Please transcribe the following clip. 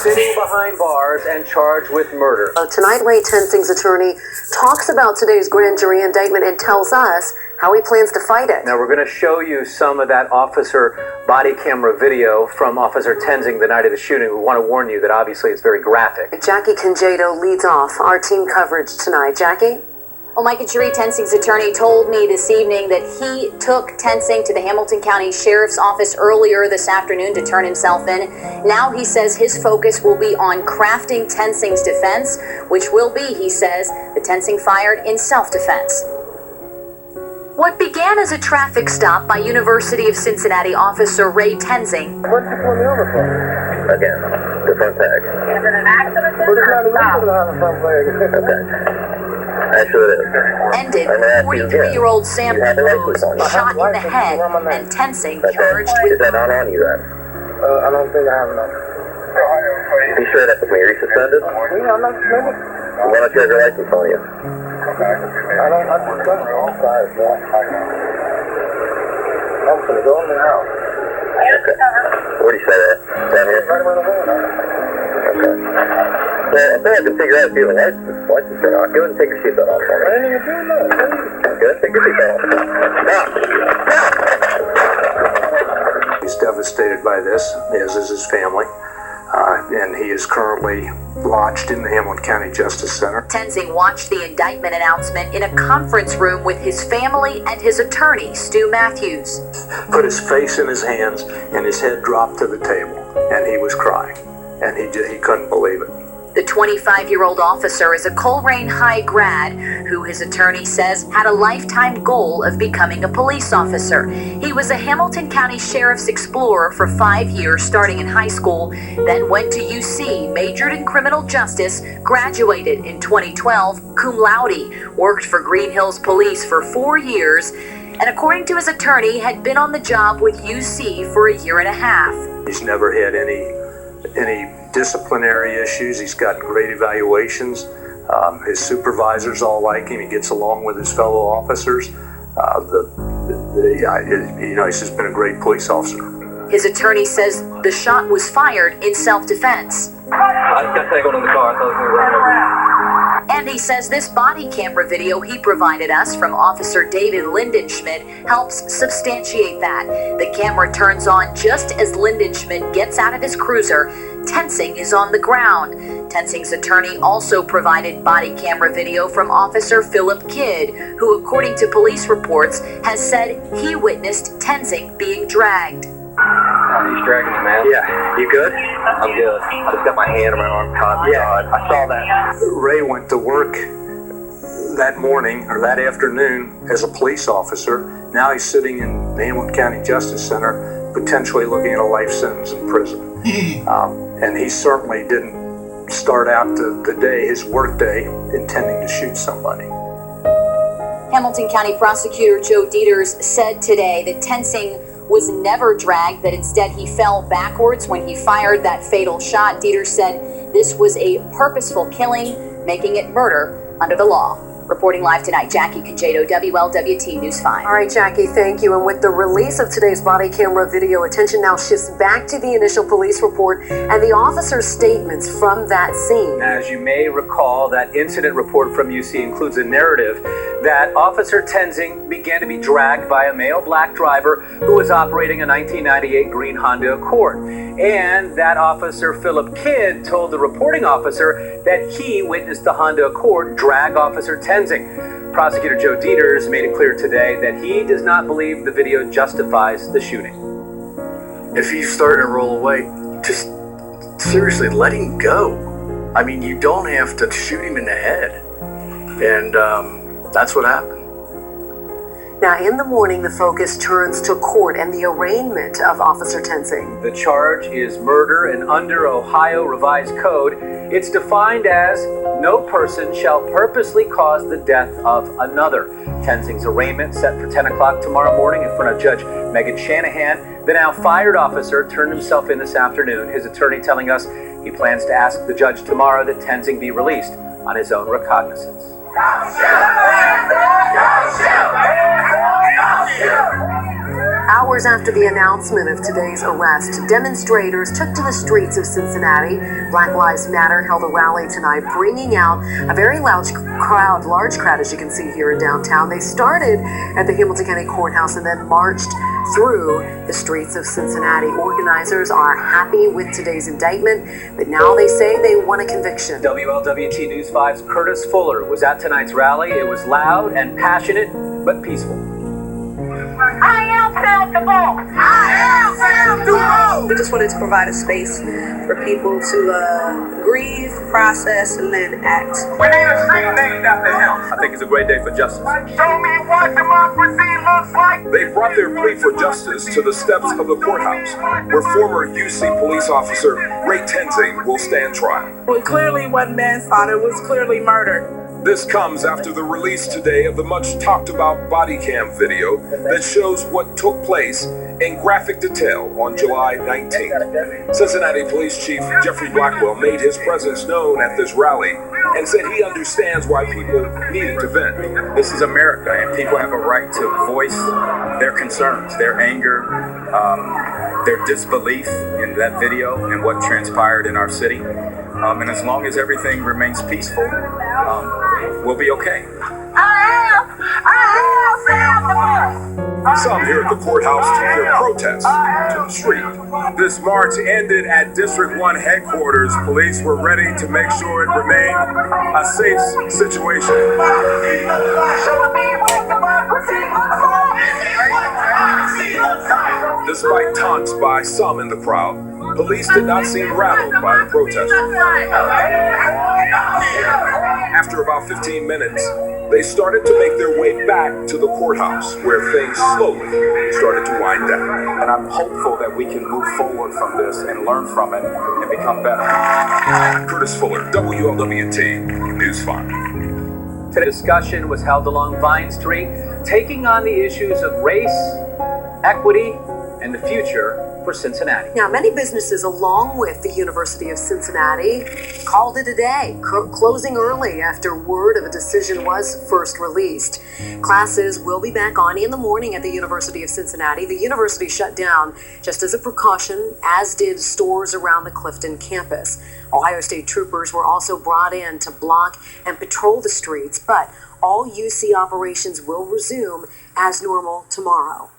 sitting behind bars and charged with murder. Tonight, Ray Tensing's attorney talks about today's grand jury indictment and tells us how he plans to fight it. Now, we're going to show you some of that officer body camera video from Officer Tensing the night of the shooting. We want to warn you that obviously it's very graphic. Jackie Congedo leads off our team coverage tonight. Jackie? Well, Mike and Cherie, Tensing's attorney told me this evening that he took Tensing to the Hamilton County Sheriff's Office earlier this afternoon to turn himself in. Now he says his focus will be on crafting Tensing's defense, which will be, he says, the Tensing fired in self-defense. What began as a traffic stop by University of Cincinnati officer Ray Tensing. What'd you pull me over for? Again, the front tag. Is it an accident? Well, it's not illegal to have a front tag. Okay. Actually, it is. Ended 43-year-old Sam Rose shot in the head and Tensing charged with... Is that not on you then? I don't think I have enough. Be sure that with me. Are you suspended? Yeah, I'm not suspended. Why don't you have your license on you? I don't suspended. I'm sorry, bro. I'm gonna go in the house. Okay. Where do you say that? Down here? Right around the window. Okay. Well, I think I can figure out if you have a license or not. Go ahead and take your seatbelt off for me. I didn't even do that. Go ahead and take your seatbelt off. Now. He's devastated by this, as is his family. And he is currently lodged in the Hamilton County Justice Center. Tensing watched the indictment announcement in a conference room with his family and his attorney, Stu Matthews. Put his face in his hands and his head dropped to the table, and he was crying, and he couldn't believe it. The 25-year-old officer is a Coleraine High grad who his attorney says had a lifetime goal of becoming a police officer. He was a Hamilton County Sheriff's Explorer for 5 years starting in high school, then went to UC, majored in criminal justice, graduated in 2012, cum laude, worked for Green Hills Police for 4 years, and according to his attorney, had been on the job with UC for a year and a half. He's never had any disciplinary issues. He's gotten great evaluations. His supervisors all like him. He gets along with his fellow officers. He's just been a great police officer. His attorney says the shot was fired in self-defense. I just got tangled in the car. I thought we were running. And he says this body camera video he provided us from Officer David Lindenschmidt helps substantiate that. The camera turns on just as Lindenschmidt gets out of his cruiser. Tensing is on the ground. Tensing's attorney also provided body camera video from Officer Philip Kidd, who, according to police reports, has said he witnessed Tensing being dragged. He's dragging me, man. Yeah, you good? I'm good. I just got my hand on my arm caught. Yeah, I saw that. Ray went to work that morning or that afternoon as a police officer. Now he's sitting in the Hamilton County Justice Center, potentially looking at a life sentence in prison. And he certainly didn't start out the day, his work day, intending to shoot somebody. Hamilton County Prosecutor Joe Dieters said today that Tensing was never dragged, that instead he fell backwards when he fired that fatal shot. Dieters said this was a purposeful killing, making it murder under the law. Reporting live tonight, Jackie Congedo, WLWT News 5. All right, Jackie, thank you. And with the release of today's body camera video, attention now shifts back to the initial police report and the officer's statements from that scene. As you may recall, that incident report from UC includes a narrative that Officer Tensing began to be dragged by a male black driver who was operating a 1998 green Honda Accord. And that Officer Philip Kidd told the reporting officer that he witnessed the Honda Accord drag Officer Tensing. Prosecutor Joe Dieters made it clear today that he does not believe the video justifies the shooting. If he's starting to roll away, just seriously let him go. I mean, you don't have to shoot him in the head. And that's what happened. Now, in the morning, the focus turns to court and the arraignment of Officer Tensing. The charge is murder, and under Ohio Revised Code, it's defined as no person shall purposely cause the death of another. Tensing's arraignment set for 10 o'clock tomorrow morning in front of Judge Megan Shanahan. The now fired officer turned himself in this afternoon, his attorney telling us he plans to ask the judge tomorrow that Tensing be released on his own recognizance. Go shoot! Go shoot! Go shoot! Hours after the announcement of today's arrest, demonstrators took to the streets of Cincinnati. Black Lives Matter held a rally tonight, bringing out a very large crowd, as you can see here in downtown. They started at the Hamilton County Courthouse and then marched through the streets of Cincinnati. Organizers are happy with today's indictment, but now they say they want a conviction. WLWT News 5's Curtis Fuller was at tonight's rally. It was loud and passionate, but peaceful. I am accountable. We just wanted to provide a space for people to grieve, process, and then act. We need a street named after him. I think it's a great day for justice. Show me what democracy looks like. They brought their plea for justice to the steps of the courthouse, where former UC police officer Ray Tenzing will stand trial. Well, clearly wasn't manslaughter, it was clearly murder. This comes after the release today of the much talked about body cam video that shows what took place in graphic detail on July 19th. Cincinnati Police Chief Jeffrey Blackwell made his presence known at this rally and said he understands why people needed to vent. This is America, and people have a right to voice their concerns, their anger, their disbelief in that video and what transpired in our city. And as long as everything remains peaceful, we'll be okay. Some here at the courthouse took their protest to the street. This march ended at District 1 headquarters. Police were ready to make sure it remained a safe situation. Despite taunts by some in the crowd, police did not seem rattled by the protesters. After about 15 minutes, they started to make their way back to the courthouse, where things slowly started to wind down. And I'm hopeful that we can move forward from this and learn from it and become better. Curtis Fuller, WLWT News 5. Today's discussion was held along Vine Street, taking on the issues of race, equity, and the future for Cincinnati. Now, many businesses, along with the University of Cincinnati, called it a day, closing early after word of a decision was first released. Classes will be back on in the morning at the University of Cincinnati. The university shut down just as a precaution, as did stores around the Clifton campus. Ohio State troopers were also brought in to block and patrol the streets, but all UC operations will resume as normal tomorrow.